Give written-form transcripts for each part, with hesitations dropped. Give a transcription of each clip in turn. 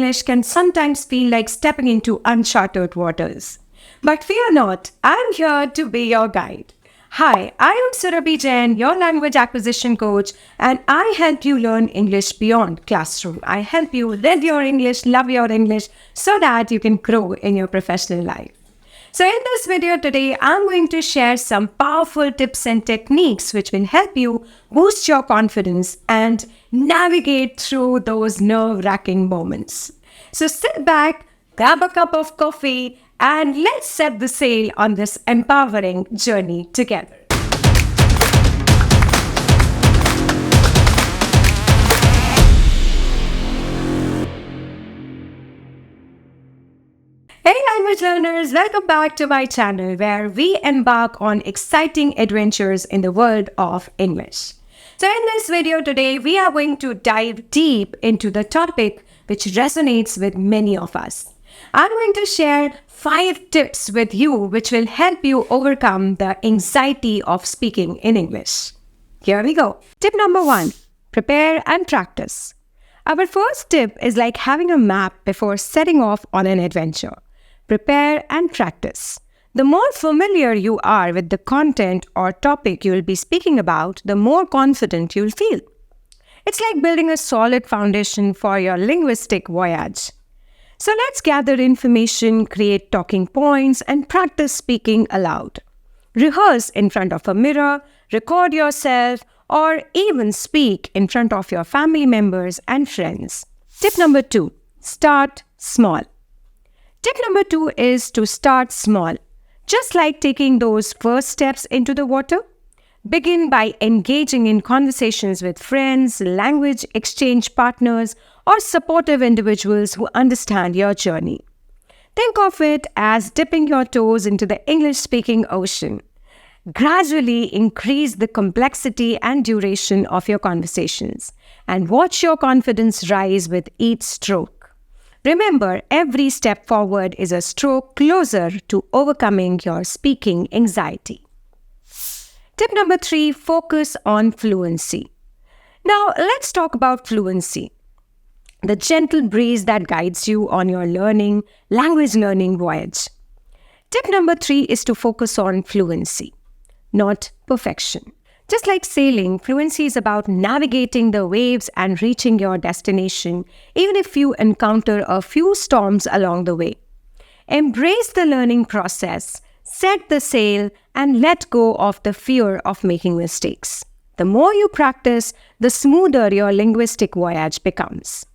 English can sometimes feel like stepping into uncharted waters. But fear not, I'm here to be your guide. Hi, I am Surabhi Jain, your language acquisition coach, and I help you learn English beyond classroom. I help you live your English, love your English, so that you can grow in your professional life. So in this video today, I'm going to share some powerful tips and techniques which will help you boost your confidence and navigate through those nerve-wracking moments. So sit back, grab a cup of coffee, and let's set the sail on this empowering journey together. Hey language learners, welcome back to my channel where we embark on exciting adventures in the world of English. So in this video today, we are going to dive deep into the topic which resonates with many of us. I'm going to share 5 tips with you which will help you overcome the anxiety of speaking in English. Here we go. Tip number 1, prepare and practice. Our first tip is like having a map before setting off on an adventure. Prepare and practice. The more familiar you are with the content or topic you will be speaking about, the more confident you'll feel. It's like building a solid foundation for your linguistic voyage. So let's gather information, create talking points, and practice speaking aloud. Rehearse in front of a mirror, record yourself, or even speak in front of your family members and friends. Tip number 2, start small. Tip number 2 is to start small. Just like taking those first steps into the water, begin by engaging in conversations with friends, language exchange partners, or supportive individuals who understand your journey. Think of it as dipping your toes into the English-speaking ocean. Gradually increase the complexity and duration of your conversations, and watch your confidence rise with each stroke. Remember, every step forward is a stroke closer to overcoming your speaking anxiety. Tip number 3, focus on fluency. Now, let's talk about fluency, the gentle breeze that guides you on your language learning voyage. Tip number 3 is to focus on fluency, not perfection. Just like sailing, fluency is about navigating the waves and reaching your destination, even if you encounter a few storms along the way. Embrace the learning process, set the sail, and let go of the fear of making mistakes. The more you practice, the smoother your linguistic voyage becomes.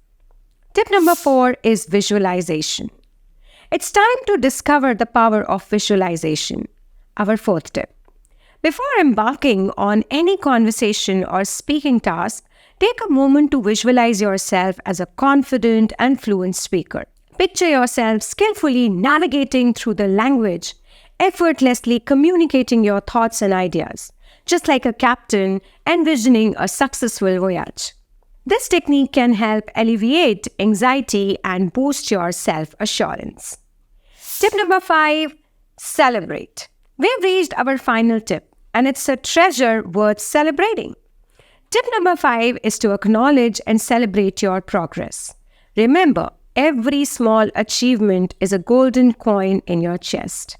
Tip number 4 is visualization. It's time to discover the power of visualization, our 4th tip. Before embarking on any conversation or speaking task, take a moment to visualize yourself as a confident and fluent speaker. Picture yourself skillfully navigating through the language, effortlessly communicating your thoughts and ideas, just like a captain envisioning a successful voyage. This technique can help alleviate anxiety and boost your self-assurance. Tip number 5, celebrate. We've reached our final tip, and it's a treasure worth celebrating. Tip number 5 is to acknowledge and celebrate your progress. Remember, every small achievement is a golden coin in your chest.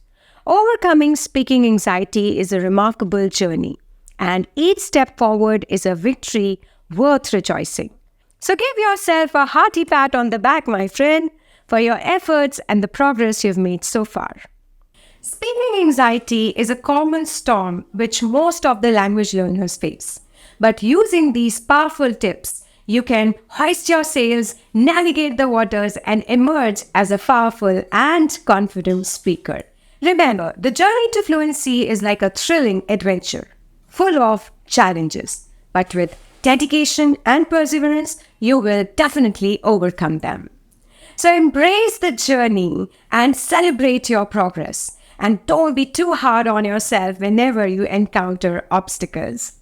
Overcoming speaking anxiety is a remarkable journey, and each step forward is a victory worth rejoicing. So give yourself a hearty pat on the back, my friend, for your efforts and the progress you've made so far. Speaking anxiety is a common storm which most of the language learners face. But using these powerful tips, you can hoist your sails, navigate the waters, and emerge as a powerful and confident speaker. Remember, the journey to fluency is like a thrilling adventure, full of challenges. But with dedication and perseverance, you will definitely overcome them. So embrace the journey and celebrate your progress. And don't be too hard on yourself whenever you encounter obstacles.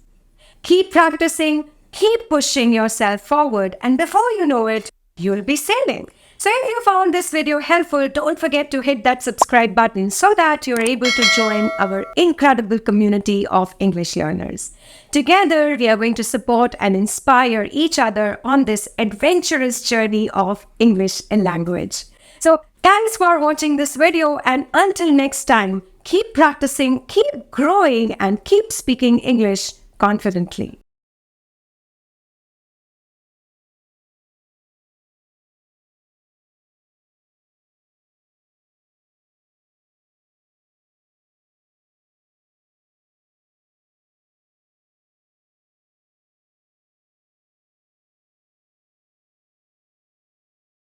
Keep practicing, keep pushing yourself forward, and before you know it, you'll be sailing. So if you found this video helpful, don't forget to hit that subscribe button so that you're able to join our incredible community of English learners. Together, we are going to support and inspire each other on this adventurous journey of English and language. So thanks for watching this video, and until next time, keep practicing, keep growing, and keep speaking English confidently.